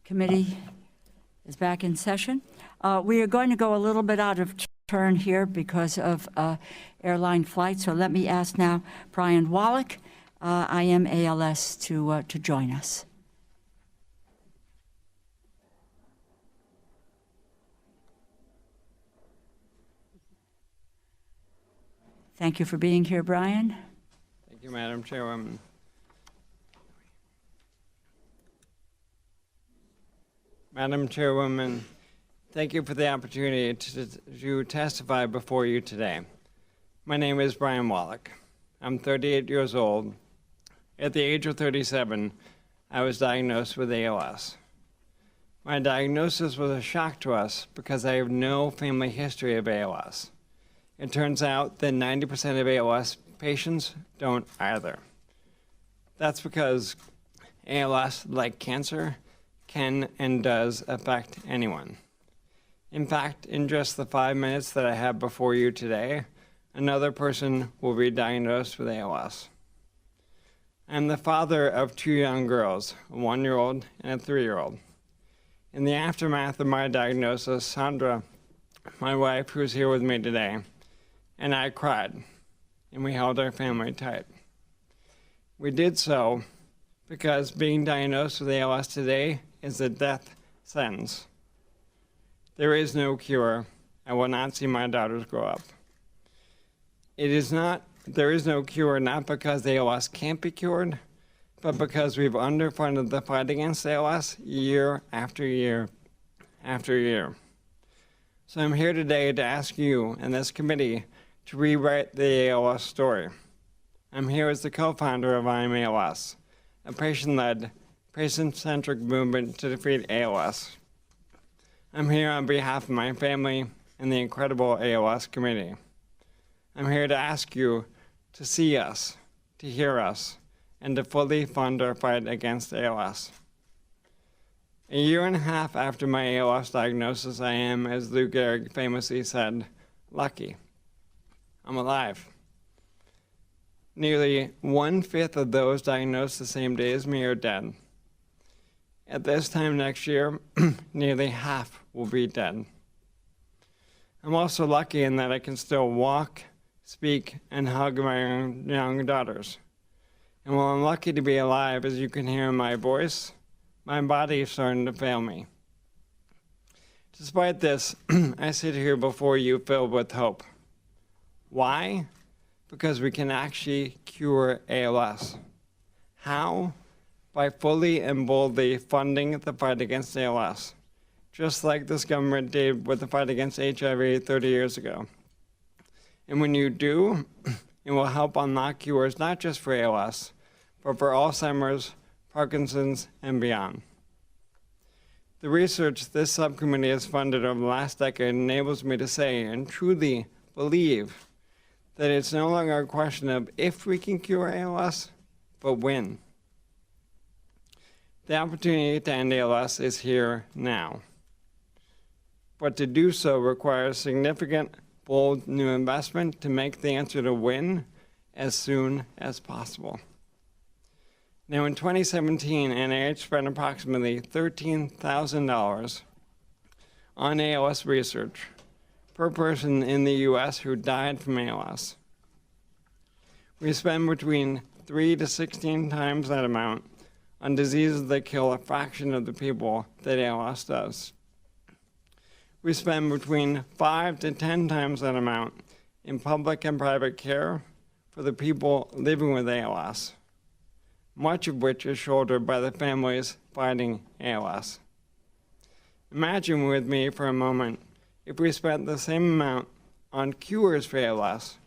Committee is back in session. We are going to go a little bit out of turn here because of airline flight. So let me ask now Brian Wallach, IM ALS, to join us. Thank you for being here, Brian. Thank you, Madam Chairwoman. Madam Chairwoman, thank you for the opportunity to testify before you today. My name is Brian Wallach. I'm 38 years old. At the age of 37, I was diagnosed with ALS. My diagnosis was a shock to us because I have no family history of ALS. It turns out that 90% of ALS patients don't either. That's because ALS, like cancer, can and does affect anyone. In fact, in just the 5 minutes that I have before you today, another person will be diagnosed with ALS. I'm the father of 2 young girls, a 1-year-old and a 3-year-old. In the aftermath of my diagnosis, Sandra, my wife, who's here with me today, and I cried, and we held our family tight. We did so because being diagnosed with ALS today is a death sentence. There is no cure. I will not see my daughters grow up. There is no cure not because ALS can't be cured, but because we've underfunded the fight against ALS year after year after year. So I'm here today to ask you and this committee to rewrite the ALS story. I'm here as the co-founder of IM ALS, a patient-led, patient-centric movement to defeat ALS. I'm here on behalf of my family and the incredible ALS community. I'm here to ask you to see us, to hear us, and to fully fund our fight against ALS. A year and a half after my ALS diagnosis, I am, as Lou Gehrig famously said, lucky. I'm alive. Nearly 1/5 of those diagnosed the same day as me are dead. At this time next year, nearly half will be dead. I'm also lucky in that I can still walk, speak, and hug my young daughters. And while I'm lucky to be alive, as you can hear in my voice, my body is starting to fail me. Despite this, I sit here before you filled with hope. Why? Because we can actually cure ALS. How? By fully and boldly funding the fight against ALS, just like this government did with the fight against HIV 30 years ago. And when you do, it will help unlock cures not just for ALS, but for Alzheimer's, Parkinson's, and beyond. The research this subcommittee has funded over the last decade enables me to say and truly believe that it's no longer a question of if we can cure ALS, but when. The opportunity to end ALS is here now. But to do so requires significant, bold new investment to make the answer to win as soon as possible. Now in 2017, NIH spent approximately $13,000 on ALS research per person in the US who died from ALS. We spend between 3 to 16 times that amount on diseases that kill a fraction of the people that ALS does. We spend between 5 to 10 times that amount in public and private care for the people living with ALS, much of which is shouldered by the families fighting ALS. Imagine with me for a moment if we spent the same amount on cures for ALS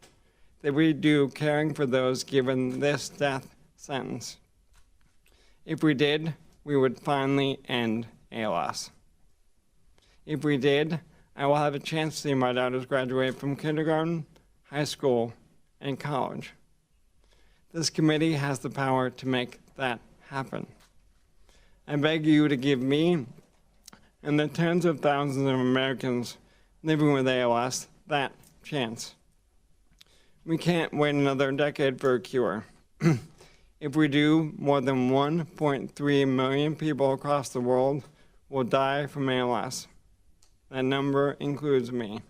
that we do caring for those given this death sentence. If we did, we would finally end ALS. If we did, I will have a chance to see my daughters graduate from kindergarten, high school, and college. This committee has the power to make that happen. I beg you to give me and the tens of thousands of Americans living with ALS that chance. We can't wait another decade for a cure. If we do, more than 1.3 million people across the world will die from ALS. That number includes me.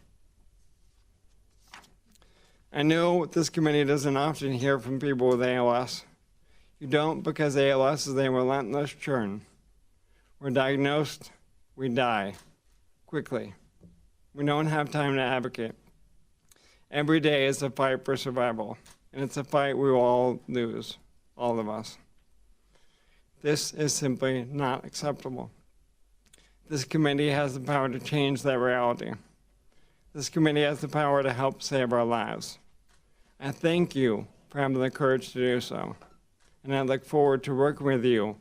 I know this committee doesn't often hear from people with ALS. You don't, because ALS is a relentless churn. We're diagnosed, we die quickly. We don't have time to advocate. Every day is a fight for survival, and it's a fight we will all lose, all of us. This is simply not acceptable. This committee has the power to change that reality. This committee has the power to help save our lives. I thank you for having the courage to do so, and I look forward to working with you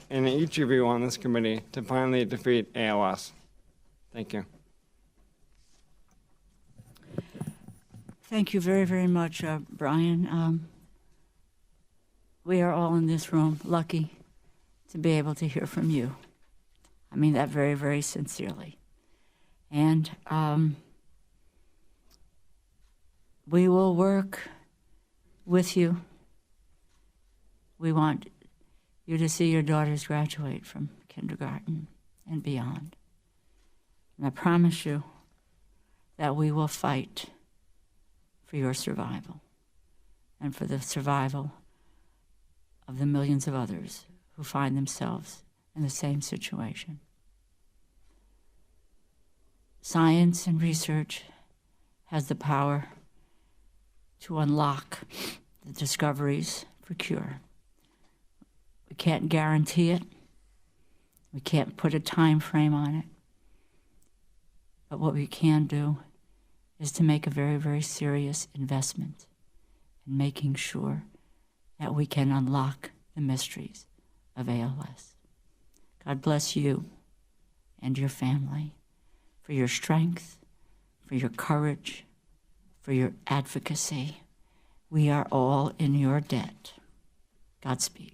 and each of you on this committee to finally defeat ALS. Thank you. Thank you very, very much, Brian. We are all in this room lucky to be able to hear from you. I mean that very, very sincerely. And we will work with you. We want you to see your daughters graduate from kindergarten and beyond. And I promise you that we will fight for your survival and for the survival of the millions of others who find themselves in the same situation. Science and research has the power to unlock the discoveries for cure. We can't guarantee it. We can't put a time frame on it. But what we can do is to make a very, very serious investment in making sure that we can unlock the mysteries of ALS. God bless you and your family for your strength, for your courage, for your advocacy. We are all in your debt. Godspeed.